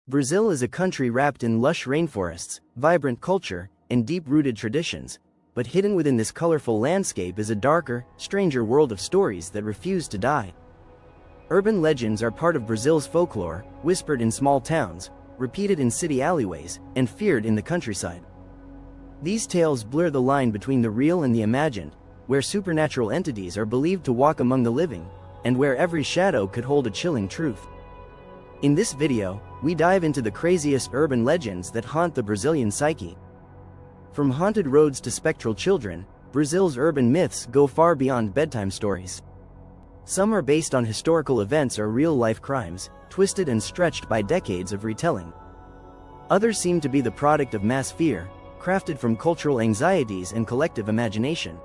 Brazil is a country wrapped in lush rainforests, vibrant culture, and deep-rooted traditions, but hidden within this colorful landscape is a darker, stranger world of stories that refuse to die. Urban legends are part of Brazil's folklore, whispered in small towns, repeated in city alleyways, and feared in the countryside. These tales blur the line between the real and the imagined, where supernatural entities are believed to walk among the living, and where every shadow could hold a chilling truth. In this video, we dive into the craziest urban legends that haunt the Brazilian psyche. From haunted roads to spectral children, Brazil's urban myths go far beyond bedtime stories. Some are based on historical events or real-life crimes, twisted and stretched by decades of retelling. Others seem to be the product of mass fear, crafted from cultural anxieties and collective imagination.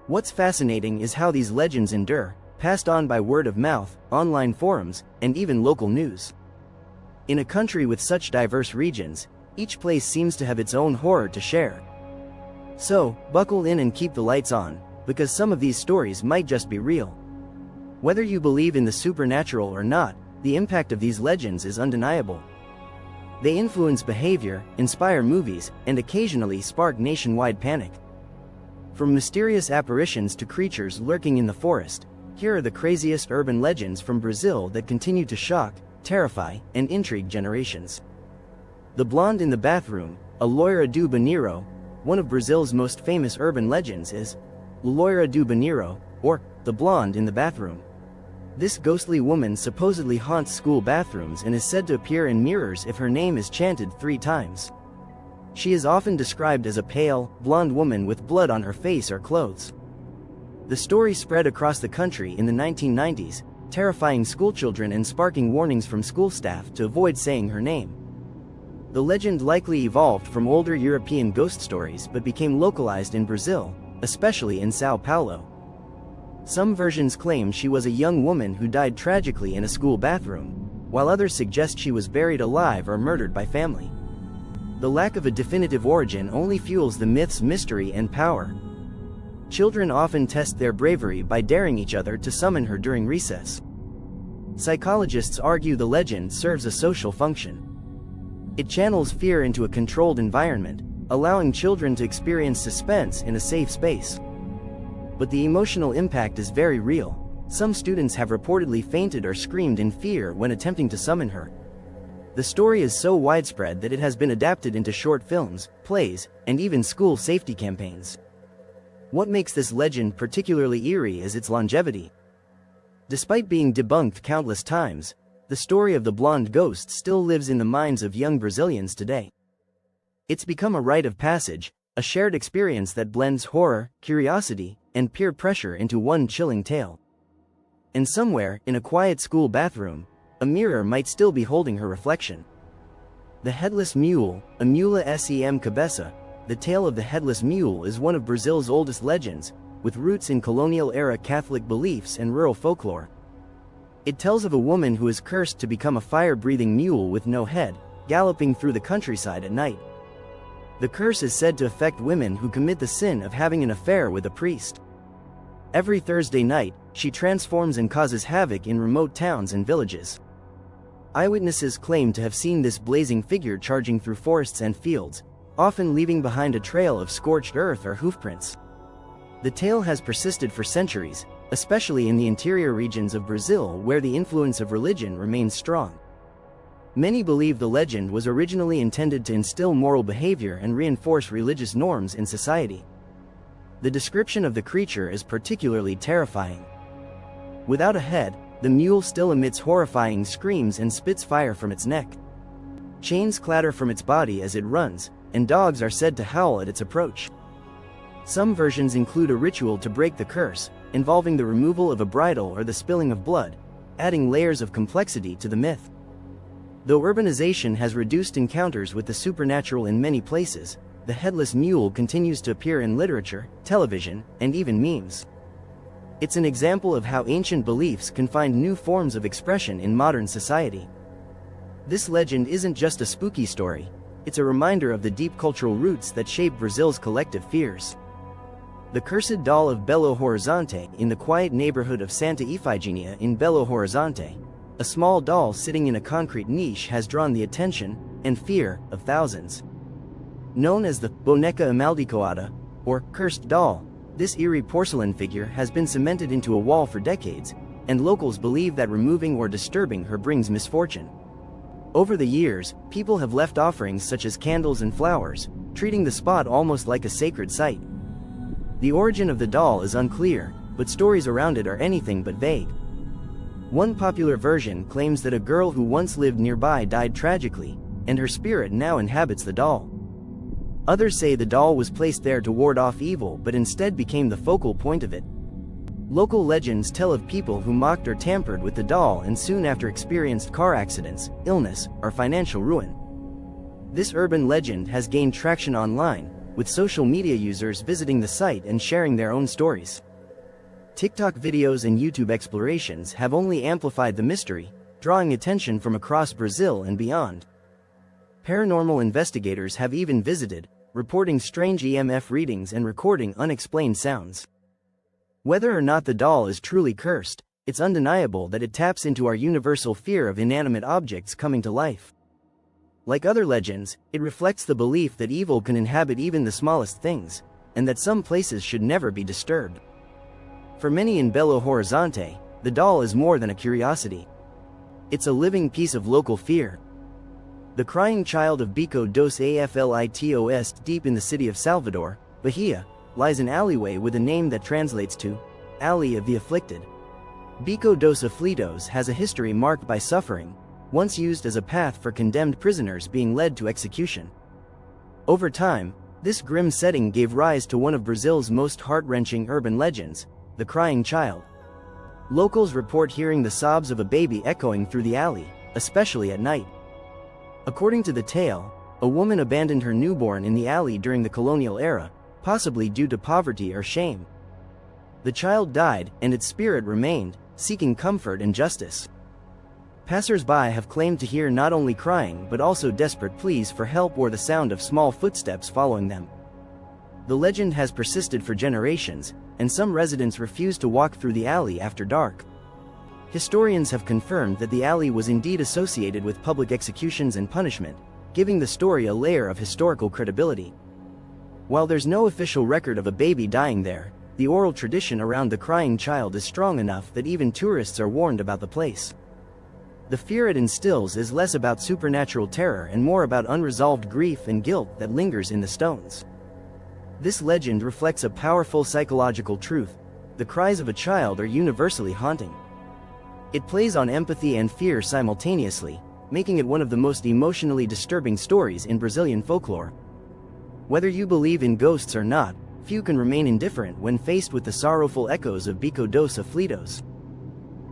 What's fascinating is how these legends endure, passed on by word of mouth, online forums, and even local news. In a country with such diverse regions, each place seems to have its own horror to share. So, buckle in and keep the lights on, because some of these stories might just be real. Whether you believe in the supernatural or not, the impact of these legends is undeniable. They influence behavior, inspire movies, and occasionally spark nationwide panic. From mysterious apparitions to creatures lurking in the forest, here are the craziest urban legends from Brazil that continue to shock, terrify, and intrigue generations. The Blonde in the Bathroom, a Loira do Banheiro. One of Brazil's most famous urban legends is Loira do Banheiro, or the Blonde in the Bathroom. This ghostly woman supposedly haunts school bathrooms and is said to appear in mirrors if her name is chanted 3 times. She is often described as a pale, blonde woman with blood on her face or clothes. The story spread across the country in the 1990s, terrifying schoolchildren and sparking warnings from school staff to avoid saying her name. The legend likely evolved from older European ghost stories but became localized in Brazil, especially in São Paulo. Some versions claim she was a young woman who died tragically in a school bathroom, while others suggest she was buried alive or murdered by family. The lack of a definitive origin only fuels the myth's mystery and power. Children often test their bravery by daring each other to summon her during recess. Psychologists argue the legend serves a social function. It channels fear into a controlled environment, allowing children to experience suspense in a safe space. But the emotional impact is very real. Some students have reportedly fainted or screamed in fear when attempting to summon her. The story is so widespread that it has been adapted into short films, plays, and even school safety campaigns. What makes this legend particularly eerie is its longevity. Despite being debunked countless times, the story of the blonde ghost still lives in the minds of young Brazilians today. It's become a rite of passage, a shared experience that blends horror, curiosity, and peer pressure into one chilling tale. And somewhere, in a quiet school bathroom, a mirror might still be holding her reflection. The Headless Mule, a mula sem cabeça. The tale of the Headless Mule is one of Brazil's oldest legends, with roots in colonial-era Catholic beliefs and rural folklore. It tells of a woman who is cursed to become a fire-breathing mule with no head, galloping through the countryside at night. The curse is said to affect women who commit the sin of having an affair with a priest. Every Thursday night, she transforms and causes havoc in remote towns and villages. Eyewitnesses claim to have seen this blazing figure charging through forests and fields, often leaving behind a trail of scorched earth or hoofprints. The tale has persisted for centuries, especially in the interior regions of Brazil where the influence of religion remains strong. Many believe the legend was originally intended to instill moral behavior and reinforce religious norms in society. The description of the creature is particularly terrifying. Without a head, the mule still emits horrifying screams and spits fire from its neck. Chains clatter from its body as it runs, and dogs are said to howl at its approach. Some versions include a ritual to break the curse, involving the removal of a bridle or the spilling of blood, adding layers of complexity to the myth. Though urbanization has reduced encounters with the supernatural in many places, the Headless Mule continues to appear in literature, television, and even memes. It's an example of how ancient beliefs can find new forms of expression in modern society. This legend isn't just a spooky story, it's a reminder of the deep cultural roots that shape Brazil's collective fears. The Cursed Doll of Belo Horizonte. In the quiet neighborhood of Santa Ifigenia in Belo Horizonte, a small doll sitting in a concrete niche has drawn the attention and fear of thousands. Known as the boneca amaldicoada, or cursed doll, this eerie porcelain figure has been cemented into a wall for decades, and locals believe that removing or disturbing her brings misfortune. Over the years, people have left offerings such as candles and flowers, treating the spot almost like a sacred site. The origin of the doll is unclear, but stories around it are anything but vague. One popular version claims that a girl who once lived nearby died tragically, and her spirit now inhabits the doll. Others say the doll was placed there to ward off evil but instead became the focal point of it. Local legends tell of people who mocked or tampered with the doll and soon after experienced car accidents, illness, or financial ruin. This urban legend has gained traction online, with social media users visiting the site and sharing their own stories. TikTok videos and YouTube explorations have only amplified the mystery, drawing attention from across Brazil and beyond. Paranormal investigators have even visited, reporting strange EMF readings and recording unexplained sounds. Whether or not the doll is truly cursed, it's undeniable that it taps into our universal fear of inanimate objects coming to life. Like other legends, it reflects the belief that evil can inhabit even the smallest things, and that some places should never be disturbed. For many in Belo Horizonte, the doll is more than a curiosity. It's a living piece of local fear. The crying child of Bico dos Aflitos, deep in the city of Salvador, Bahia, lies an alleyway with a name that translates to Alley of the Afflicted. Bico dos Aflitos has a history marked by suffering, once used as a path for condemned prisoners being led to execution. Over time, this grim setting gave rise to one of Brazil's most heart-wrenching urban legends, the crying child. Locals report hearing the sobs of a baby echoing through the alley, especially at night. According to the tale, a woman abandoned her newborn in the alley during the colonial era, possibly due to poverty or shame. The child died, and its spirit remained, seeking comfort and justice. Passers-by have claimed to hear not only crying but also desperate pleas for help or the sound of small footsteps following them. The legend has persisted for generations, and some residents refuse to walk through the alley after dark. Historians have confirmed that the alley was indeed associated with public executions and punishment, giving the story a layer of historical credibility. While there's no official record of a baby dying there, the oral tradition around the crying child is strong enough that even tourists are warned about the place. The fear it instills is less about supernatural terror and more about unresolved grief and guilt that lingers in the stones. This legend reflects a powerful psychological truth: the cries of a child are universally haunting. It plays on empathy and fear simultaneously, making it one of the most emotionally disturbing stories in Brazilian folklore. Whether you believe in ghosts or not, few can remain indifferent when faced with the sorrowful echoes of Bico dos Aflitos.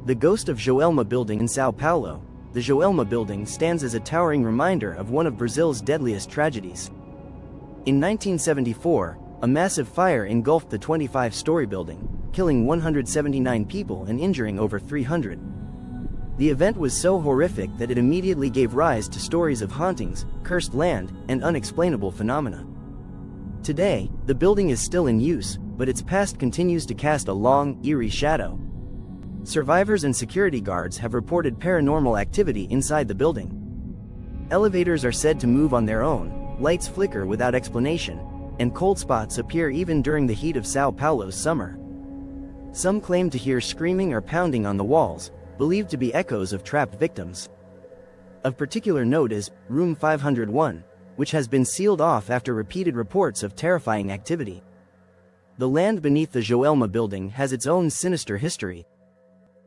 The ghost of Joelma building in São Paulo, the Joelma building stands as a towering reminder of one of Brazil's deadliest tragedies. In 1974, a massive fire engulfed the 25-story building, killing 179 people and injuring over 300. The event was so horrific that it immediately gave rise to stories of hauntings, cursed land, and unexplainable phenomena. Today, the building is still in use, but its past continues to cast a long, eerie shadow. Survivors and security guards have reported paranormal activity inside the building. Elevators are said to move on their own, lights flicker without explanation, and cold spots appear even during the heat of São Paulo's summer. Some claim to hear screaming or pounding on the walls, believed to be echoes of trapped victims. Of particular note is Room 501, which has been sealed off after repeated reports of terrifying activity. The land beneath the Joelma building has its own sinister history.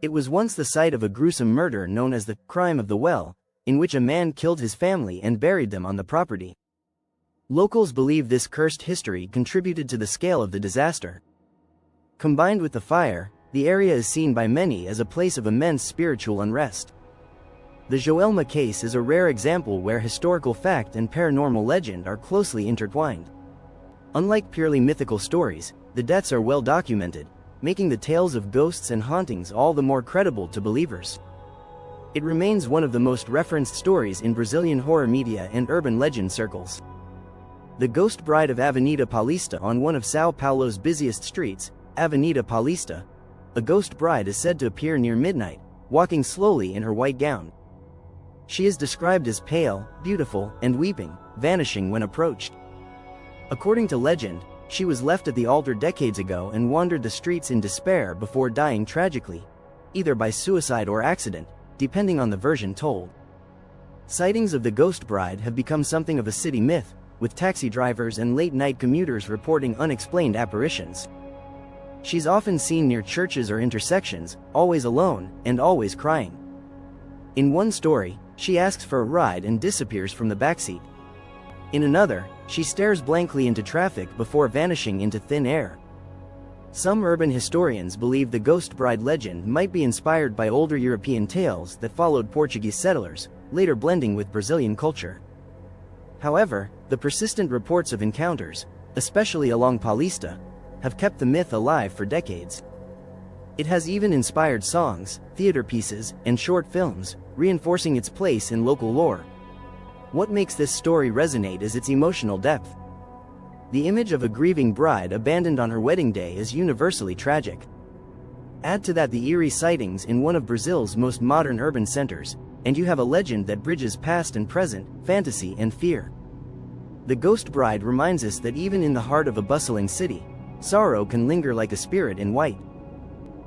It was once the site of a gruesome murder known as the Crime of the Well, in which a man killed his family and buried them on the property. Locals believe this cursed history contributed to the scale of the disaster. Combined with the fire, the area is seen by many as a place of immense spiritual unrest. The Joelma case is a rare example where historical fact and paranormal legend are closely intertwined. Unlike purely mythical stories, the deaths are well documented, making the tales of ghosts and hauntings all the more credible to believers. It remains one of the most referenced stories in Brazilian horror media and urban legend circles. The Ghost Bride of Avenida Paulista. On one of São Paulo's busiest streets, Avenida Paulista, a ghost bride is said to appear near midnight, walking slowly in her white gown. She is described as pale, beautiful, and weeping, vanishing when approached. According to legend, she was left at the altar decades ago and wandered the streets in despair before dying tragically, either by suicide or accident, depending on the version told. Sightings of the ghost bride have become something of a city myth, with taxi drivers and late-night commuters reporting unexplained apparitions. She's often seen near churches or intersections, always alone, and always crying. In one story, she asks for a ride and disappears from the backseat. In another, she stares blankly into traffic before vanishing into thin air. Some urban historians believe the ghost bride legend might be inspired by older European tales that followed Portuguese settlers, later blending with Brazilian culture. However, the persistent reports of encounters, especially along Paulista, have kept the myth alive for decades. It has even inspired songs, theater pieces, and short films, reinforcing its place in local lore. What makes this story resonate is its emotional depth. The image of a grieving bride abandoned on her wedding day is universally tragic. Add to that the eerie sightings in one of Brazil's most modern urban centers, and you have a legend that bridges past and present, fantasy and fear. The ghost bride reminds us that even in the heart of a bustling city, sorrow can linger like a spirit in white.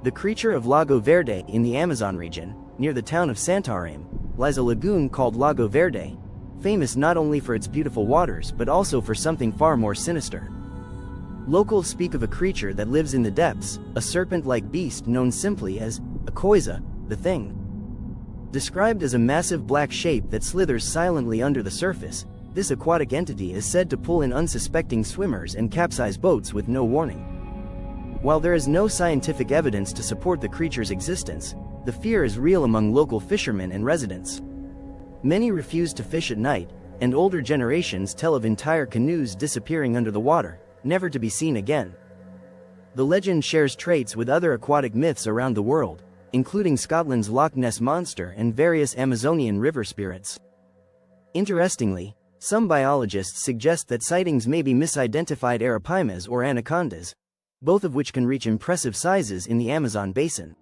The creature of Lago Verde in the Amazon region, near the town of Santarém, lies a lagoon called Lago Verde, famous not only for its beautiful waters but also for something far more sinister. Locals speak of a creature that lives in the depths, a serpent-like beast known simply as a coisa, the thing. Described as a massive black shape that slithers silently under the surface, this aquatic entity is said to pull in unsuspecting swimmers and capsize boats with no warning. While there is no scientific evidence to support the creature's existence, the fear is real among local fishermen and residents. Many refuse to fish at night, and older generations tell of entire canoes disappearing under the water, never to be seen again. The legend shares traits with other aquatic myths around the world, including Scotland's Loch Ness Monster and various Amazonian river spirits. Interestingly, some biologists suggest that sightings may be misidentified arapaimas or anacondas, both of which can reach impressive sizes in the Amazon basin.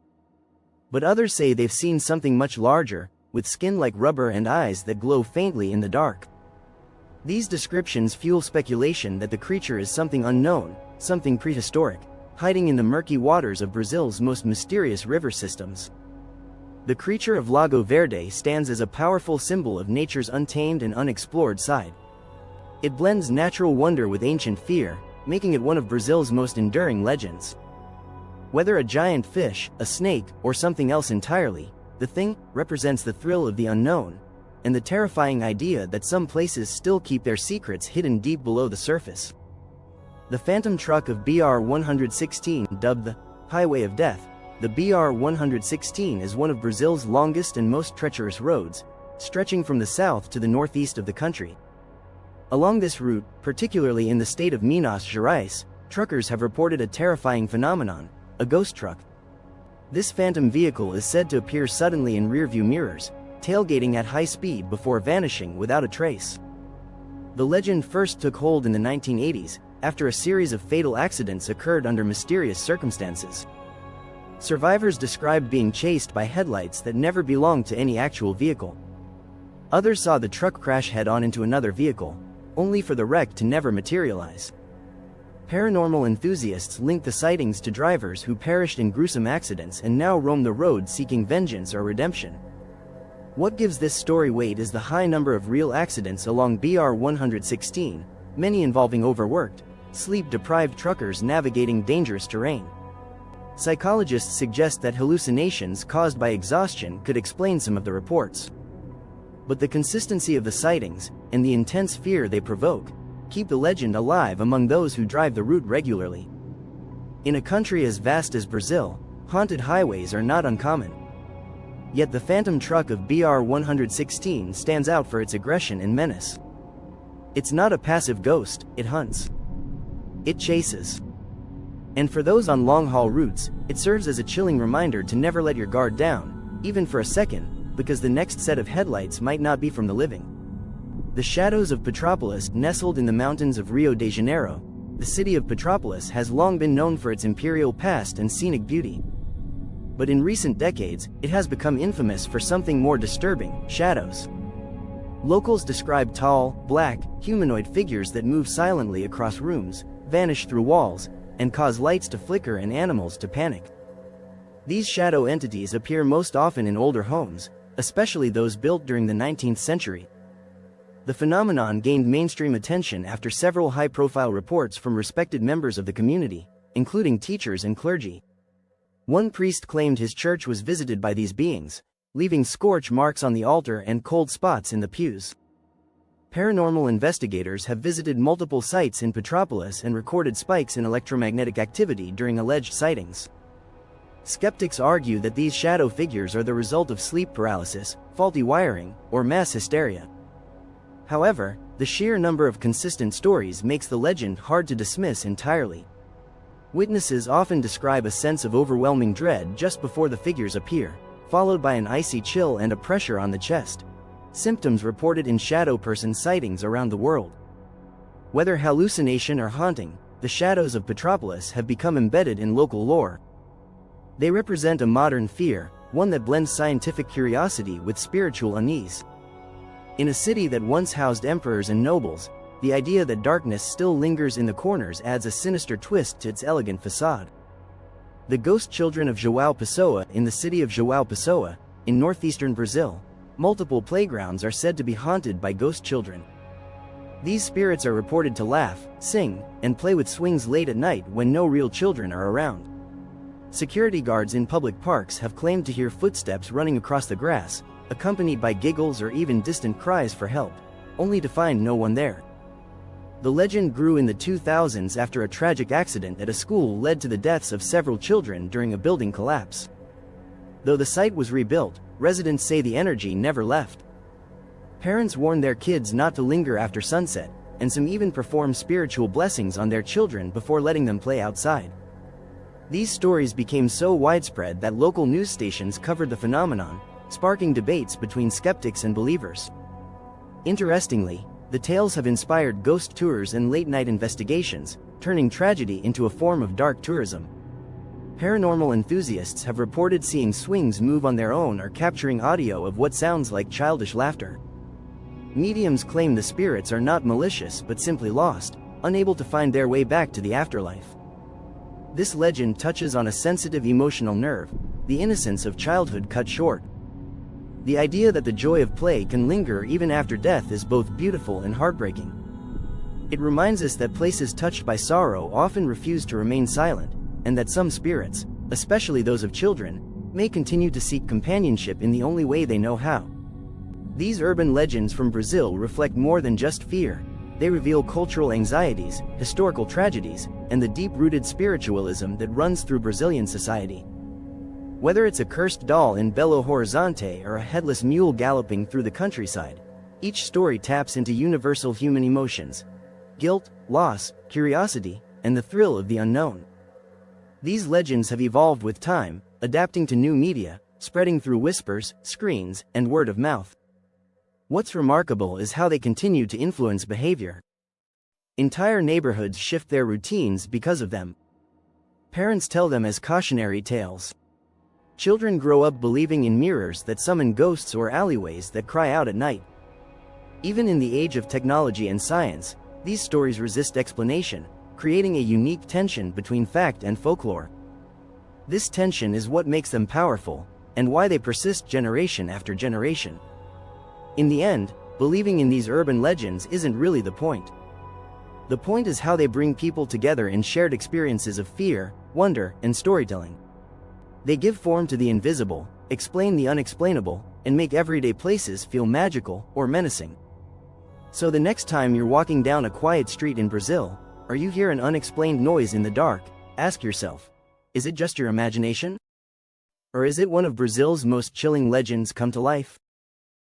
But others say they've seen something much larger, with skin like rubber and eyes that glow faintly in the dark. These descriptions fuel speculation that the creature is something unknown, something prehistoric, hiding in the murky waters of Brazil's most mysterious river systems. The creature of Lago Verde stands as a powerful symbol of nature's untamed and unexplored side. It blends natural wonder with ancient fear, making it one of Brazil's most enduring legends. Whether a giant fish, a snake, or something else entirely, the thing represents the thrill of the unknown, and the terrifying idea that some places still keep their secrets hidden deep below the surface. The phantom truck of BR-116, dubbed the Highway of Death, the BR-116 is one of Brazil's longest and most treacherous roads, stretching from the south to the northeast of the country. Along this route, particularly in the state of Minas Gerais, truckers have reported a terrifying phenomenon, a ghost truck. This phantom vehicle is said to appear suddenly in rearview mirrors, tailgating at high speed before vanishing without a trace. The legend first took hold in the 1980s, after a series of fatal accidents occurred under mysterious circumstances. Survivors described being chased by headlights that never belonged to any actual vehicle. Others saw the truck crash head-on into another vehicle, only for the wreck to never materialize. Paranormal enthusiasts link the sightings to drivers who perished in gruesome accidents and now roam the road seeking vengeance or redemption. What gives this story weight is the high number of real accidents along BR-116, many involving overworked, sleep-deprived truckers navigating dangerous terrain. Psychologists suggest that hallucinations caused by exhaustion could explain some of the reports. But the consistency of the sightings, and the intense fear they provoke, keep the legend alive among those who drive the route regularly. In a country as vast as Brazil, haunted highways are not uncommon. Yet the phantom truck of BR-116 stands out for its aggression and menace. It's not a passive ghost, it hunts. It chases. And for those on long-haul routes, it serves as a chilling reminder to never let your guard down, even for a second, because the next set of headlights might not be from the living. The shadows of Petrópolis, nestled in the mountains of Rio de Janeiro, the city of Petrópolis has long been known for its imperial past and scenic beauty. but in recent decades, it has become infamous for something more disturbing: shadows. Locals describe tall, black, humanoid figures that move silently across rooms, vanish through walls, and cause lights to flicker and animals to panic. These shadow entities appear most often in older homes, especially those built during the 19th century. The phenomenon gained mainstream attention after several high-profile reports from respected members of the community, including teachers and clergy. One priest claimed his church was visited by these beings, leaving scorch marks on the altar and cold spots in the pews. Paranormal investigators have visited multiple sites in Petropolis and recorded spikes in electromagnetic activity during alleged sightings. Skeptics argue that these shadow figures are the result of sleep paralysis, faulty wiring, or mass hysteria. However, the sheer number of consistent stories makes the legend hard to dismiss entirely. Witnesses often describe a sense of overwhelming dread just before the figures appear, followed by an icy chill and a pressure on the chest. Symptoms reported in shadow person sightings around the world. Whether hallucination or haunting, the shadows of Petropolis have become embedded in local lore. They represent a modern fear, one that blends scientific curiosity with spiritual unease. In a city that once housed emperors and nobles, the idea that darkness still lingers in the corners adds a sinister twist to its elegant facade. The ghost children of João Pessoa. In the city of João Pessoa, in northeastern Brazil, multiple playgrounds are said to be haunted by ghost children. These spirits are reported to laugh, sing, and play with swings late at night when no real children are around. Security guards in public parks have claimed to hear footsteps running across the grass, accompanied by giggles or even distant cries for help, only to find no one there. The legend grew in the 2000s after a tragic accident at a school led to the deaths of several children during a building collapse. Though the site was rebuilt, residents say the energy never left. Parents warn their kids not to linger after sunset, and some even perform spiritual blessings on their children before letting them play outside. These stories became so widespread that local news stations covered the phenomenon, sparking debates between skeptics and believers. Interestingly, the tales have inspired ghost tours and late-night investigations, turning tragedy into a form of dark tourism. Paranormal enthusiasts have reported seeing swings move on their own or capturing audio of what sounds like childish laughter. Mediums claim the spirits are not malicious but simply lost, unable to find their way back to the afterlife. This legend touches on a sensitive emotional nerve, the innocence of childhood cut short. The idea that the joy of play can linger even after death is both beautiful and heartbreaking. It reminds us that places touched by sorrow often refuse to remain silent, and that some spirits, especially those of children, may continue to seek companionship in the only way they know how. These urban legends from Brazil reflect more than just fear. They reveal cultural anxieties, historical tragedies, and the deep-rooted spiritualism that runs through Brazilian society. Whether it's a cursed doll in Belo Horizonte or a headless mule galloping through the countryside, each story taps into universal human emotions: guilt, loss, curiosity, and the thrill of the unknown. These legends have evolved with time, adapting to new media, spreading through whispers, screens, and word of mouth. What's remarkable is how they continue to influence behavior. Entire neighborhoods shift their routines because of them. Parents tell them as cautionary tales. Children grow up believing in mirrors that summon ghosts or alleyways that cry out at night. Even in the age of technology and science, these stories resist explanation, creating a unique tension between fact and folklore. This tension is what makes them powerful, and why they persist generation after generation. In the end, believing in these urban legends isn't really the point. The point is how they bring people together in shared experiences of fear, wonder, and storytelling. They give form to the invisible, explain the unexplainable, and make everyday places feel magical or menacing. So the next time you're walking down a quiet street in Brazil, or you hear an unexplained noise in the dark, ask yourself, is it just your imagination? Or is it one of Brazil's most chilling legends come to life?